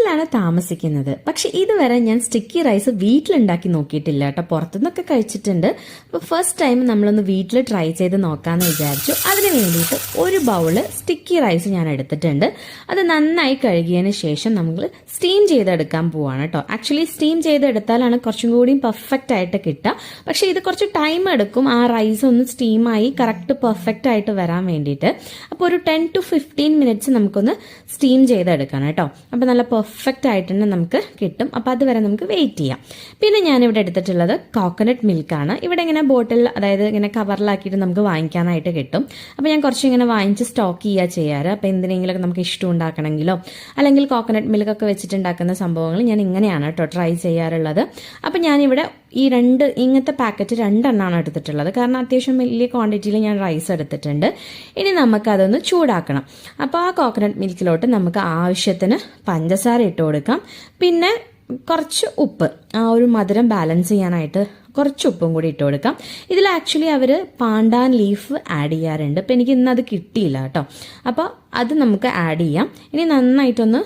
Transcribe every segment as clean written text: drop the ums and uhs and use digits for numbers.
ഹോസ്റ്റലിലാണ് താമസിക്കുന്നത്. പക്ഷെ ഇതുവരെ ഞാൻ സ്റ്റിക്കി റൈസ് വീട്ടിലുണ്ടാക്കി നോക്കിയിട്ടില്ല കേട്ടോ. പുറത്തുനിന്നൊക്കെ കഴിച്ചിട്ടുണ്ട്. അപ്പോൾ ഫസ്റ്റ് ടൈം നമ്മളൊന്ന് വീട്ടിൽ ട്രൈ ചെയ്ത് നോക്കാമെന്ന് വിചാരിച്ചു. അതിന് വേണ്ടിയിട്ട് ഒരു ബൗള് സ്റ്റിക്കി റൈസ് ഞാൻ എടുത്തിട്ടുണ്ട്. അത് നന്നായി കഴുകിയതിന് ശേഷം നമ്മൾ സ്റ്റീം ചെയ്തെടുക്കാൻ പോവാണ് കേട്ടോ. ആക്ച്വലി സ്റ്റീം ചെയ്തെടുത്താലാണ് കുറച്ചും കൂടി പെർഫെക്റ്റ് ആയിട്ട് കിട്ടുക. പക്ഷെ ഇത് കുറച്ച് ടൈം എടുക്കും ആ റൈസ് ഒന്ന് സ്റ്റീമായി കറക്റ്റ് പെർഫെക്റ്റ് ആയിട്ട് വരാൻ വേണ്ടിയിട്ട്. അപ്പോൾ ഒരു 10 to 15 മിനിറ്റ്സ് നമുക്കൊന്ന് സ്റ്റീം ചെയ്തെടുക്കണം കേട്ടോ. അപ്പോൾ നല്ല പെർഫെക്റ്റ് ആയിട്ട് തന്നെ നമുക്ക് കിട്ടും. അപ്പോൾ അതുവരെ നമുക്ക് വെയിറ്റ് ചെയ്യാം. പിന്നെ ഞാനിവിടെ എടുത്തിട്ടുള്ളത് കോക്കനട്ട് മിൽക്കാണ്. ഇവിടെ ഇങ്ങനെ ബോട്ടിൽ, അതായത് ഇങ്ങനെ കവറിലാക്കിയിട്ട് നമുക്ക് വാങ്ങിക്കാനായിട്ട് കിട്ടും. അപ്പോൾ ഞാൻ കുറച്ച് ഇങ്ങനെ വാങ്ങിച്ച് സ്റ്റോക്ക് ചെയ്യുക ചെയ്യാറ്. അപ്പോൾ എന്തിനെങ്കിലുമൊക്കെ നമുക്ക് ഇഷ്ടം ഉണ്ടാക്കണമെങ്കിലോ അല്ലെങ്കിൽ കോക്കനട്ട് മിൽക്കൊക്കെ വെച്ചിട്ടുണ്ടാക്കുന്ന സംഭവങ്ങൾ ഞാൻ ഇങ്ങനെയാണ് കേട്ടോ ട്രൈ ചെയ്യാറുള്ളത്. അപ്പോൾ ഞാനിവിടെ ഇങ്ങനത്തെ പാക്കറ്റ് 2 എണ്ണമാണ് എടുത്തിട്ടുള്ളത്. കാരണം അത്യാവശ്യം വലിയ ക്വാണ്ടിറ്റിയിൽ ഞാൻ റൈസ് എടുത്തിട്ടുണ്ട്. ഇനി നമുക്കതൊന്ന് ചൂടാക്കണം. അപ്പോൾ ആ കോക്കനട്ട് മിൽക്കിലോട്ട് നമുക്ക് ആവശ്യത്തിന് പഞ്ചസാര ഇട്ട് കൊടുക്കാം. പിന്നെ കുറച്ച് ഉപ്പ്, ആ ഒരു മധുരം ബാലൻസ് ചെയ്യാനായിട്ട് കുറച്ച് ഉപ്പും കൂടി ഇട്ട് കൊടുക്കാം. ഇതിൽ ആക്ച്വലി അവർ പാണ്ടാൻ ലീഫ് ആഡ് ചെയ്യാറുണ്ട്. അപ്പം എനിക്ക് ഇന്ന് അത് കിട്ടിയില്ല കേട്ടോ. അപ്പോൾ അത് നമുക്ക് ആഡ് ചെയ്യാം. ഇനി നന്നായിട്ടൊന്ന്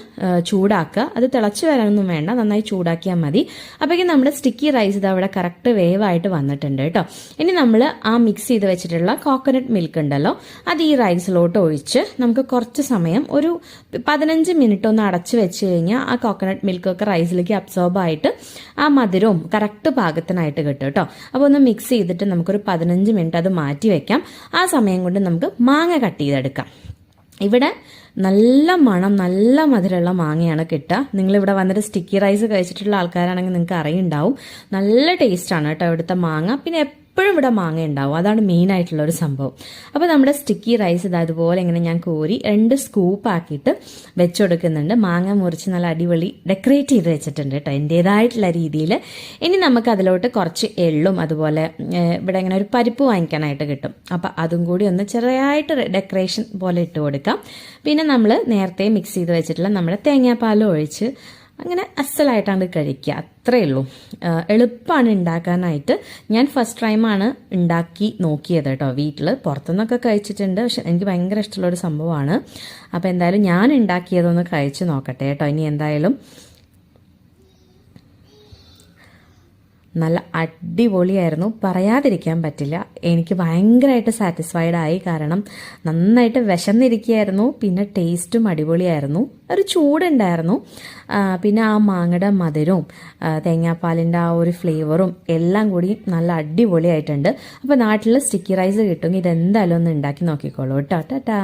ചൂടാക്കുക. അത് തിളച്ച് വരാനൊന്നും വേണ്ട, നന്നായി ചൂടാക്കിയാൽ മതി. അപ്പോഴേക്കും നമ്മുടെ സ്റ്റിക്കി റൈസ് ഇത് അവിടെ കറക്റ്റ് വേവായിട്ട് വന്നിട്ടുണ്ട് കേട്ടോ. ഇനി നമ്മൾ ആ മിക്സ് ചെയ്ത് വെച്ചിട്ടുള്ള കോക്കനട്ട് മിൽക്ക് ഉണ്ടല്ലോ, അത് ഈ റൈസിലോട്ട് ഒഴിച്ച് നമുക്ക് കുറച്ച് സമയം, ഒരു 15 മിനിറ്റ് ഒന്ന് അടച്ച് വെച്ച് കഴിഞ്ഞാൽ ആ കോക്കനട്ട് മിൽക്കൊക്കെ റൈസിലേക്ക് അബ്സോർബ് ആയിട്ട് ആ മധുരവും കറക്റ്റ് പാകത്തിനായിട്ട് കിട്ടും കേട്ടോ. അപ്പോൾ ഒന്ന് മിക്സ് ചെയ്തിട്ട് നമുക്കൊരു 15 മിനിറ്റ് അത് മാറ്റി വെക്കാം. ആ സമയം കൊണ്ട് നമുക്ക് മാങ്ങ കട്ട് ചെയ്തെടുക്കാം. ഇവിടെ നല്ല മണം, നല്ല മധുരമുള്ള മാങ്ങയാണ് കിട്ടുക. നിങ്ങളിവിടെ വന്നിട്ട് സ്റ്റിക്കി റൈസ് കഴിച്ചിട്ടുള്ള ആൾക്കാരാണെങ്കിൽ നിങ്ങൾക്ക് അറിയുണ്ടാവും. നല്ല ടേസ്റ്റാണ് കേട്ടോ ഇവിടുത്തെ മാങ്ങ. പിന്നെ എപ്പോഴും ഇവിടെ മാങ്ങ ഉണ്ടാവും, അതാണ് മെയിൻ ആയിട്ടുള്ള ഒരു സംഭവം. അപ്പോൾ നമ്മുടെ സ്റ്റിക്കി റൈസ് ഇത് അതുപോലെ ഇങ്ങനെ ഞാൻ കോരി 2 സ്കൂപ്പ് ആക്കിയിട്ട് വെച്ചുകൊടുക്കുന്നുണ്ട്. മാങ്ങ മുറിച്ച് നല്ല അടിപൊളി ഡെക്കറേറ്റ് ചെയ്ത് വെച്ചിട്ടുണ്ട് കേട്ടോ എൻ്റേതായിട്ടുള്ള രീതിയിൽ. ഇനി നമുക്ക് അതിലോട്ട് കുറച്ച് എള്ളും അതുപോലെ ഇവിടെ ഇങ്ങനെ ഒരു പരിപ്പ് വാങ്ങിക്കാനായിട്ട് കിട്ടും. അപ്പം അതും കൂടി ഒന്ന് ചെറിയായിട്ട് ഡെക്കറേഷൻ പോലെ ഇട്ട് കൊടുക്കാം. പിന്നെ നമ്മൾ നേരത്തെ മിക്സ് ചെയ്ത് വെച്ചിട്ടുള്ള നമ്മുടെ തേങ്ങാപ്പാലും ഒഴിച്ച് അങ്ങനെ അസലായിട്ടാണ് കഴിക്കുക. അത്രയേ ഉള്ളൂ. എളുപ്പമാണ് ഉണ്ടാക്കാനായിട്ട്. ഞാൻ ഫസ്റ്റ് ടൈമാണ് ഉണ്ടാക്കി നോക്കിയത് കേട്ടോ വീട്ടിൽ. പുറത്തുനിന്നൊക്കെ കഴിച്ചിട്ടുണ്ട്, പക്ഷെ എനിക്ക് ഭയങ്കര ഇഷ്ടമുള്ളൊരു സംഭവമാണ്. അപ്പോൾ എന്തായാലും ഞാൻ ഉണ്ടാക്കിയതൊന്ന് കഴിച്ച് നോക്കട്ടെ കേട്ടോ. ഇനി എന്തായാലും നല്ല അടിപൊളിയായിരുന്നു, പറയാതിരിക്കാൻ പറ്റില്ല. എനിക്ക് ഭയങ്കരമായിട്ട് സാറ്റിസ്ഫൈഡ് ആയി. കാരണം നന്നായിട്ട് വിശന്നിരിക്കുകയായിരുന്നു. പിന്നെ ടേസ്റ്റും അടിപൊളിയായിരുന്നു. ഒരു ചൂടുണ്ടായിരുന്നു. പിന്നെ ആ മാങ്ങയുടെ മധുരവും തേങ്ങാപ്പാലിൻ്റെ ആ ഒരു ഫ്ലേവറും എല്ലാം കൂടി നല്ല അടിപൊളിയായിട്ടുണ്ട്. അപ്പോൾ നാട്ടിൽ സ്റ്റിക്കി റൈസ് കിട്ടുമെങ്കിൽ ഇതെന്തായാലും ഒന്ന് ഉണ്ടാക്കി നോക്കിക്കോളൂ കേട്ടോ. ടാറ്റാ.